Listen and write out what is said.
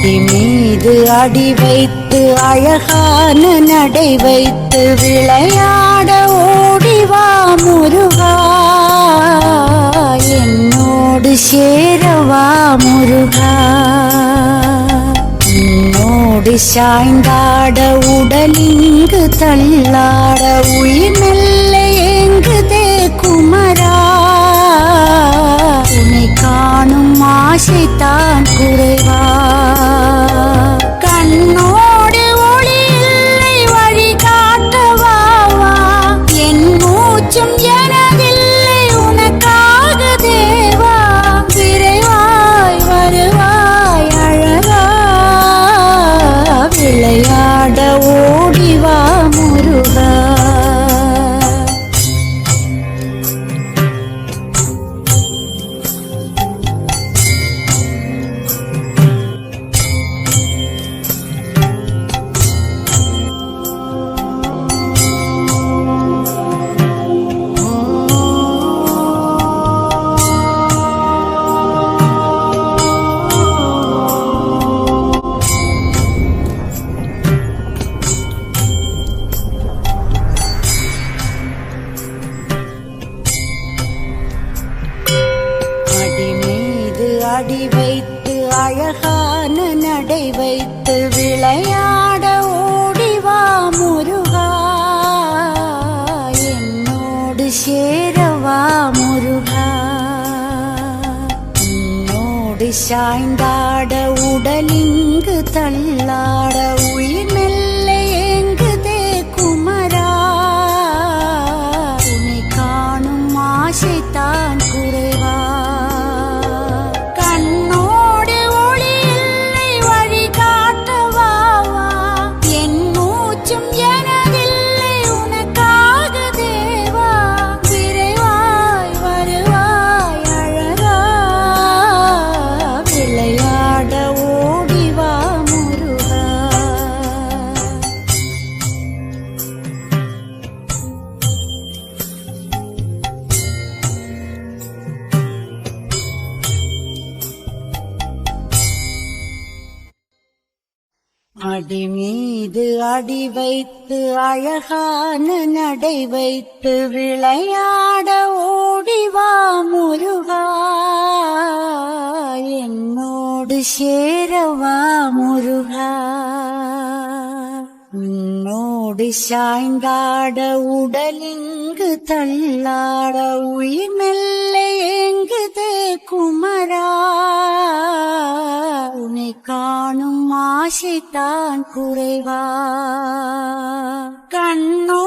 அடி மீது அடி வைத்து அழகான நடை வைத்து விளையாட ஓடிவா முருகா, என்னோடு சேரவா முருகா. உன்னோடு சாய்ந்தாட உடலிங்கு தள்ளாட உயிர் மெல்ல ஏங்குதே குமரா, உன்னை காணும் ஆசைத்தான் குறைவா. கண்ணோடு ஒளி இல்லை வழி காட்டவாவா, என் மூச்சும் எனதில்லை உனக்காக தேவா. விரைவாய் வருவாய் அழகா, விளையாட ஓடிவா முருகா. அடி வைத்து அழகான நடை வைத்து விளையாட ஓடிவா முருகா, என்னோடு சேரவா முருகா. உன்னோடு சாய்ந்தாட உடலிங்கு தள்ளாட உயிர் மெல்ல ஏங்குதே குமரா, உன்னை காணும் ஆசைத்தான் குறைவா. அடி மீது அடி வைத்து அழகான நடை வைத்து விளையாட ஓடிவா முருகா, என்னோடு சேரவா முருகா. உன்னோடு சாய்ந்தாட உடலிங்கு தள்ளாட உயிர் மெல்ல ஏங்குதே குமரா, உன்னை காணும் ஆசைத்தான் குறைவா. கண்ணோ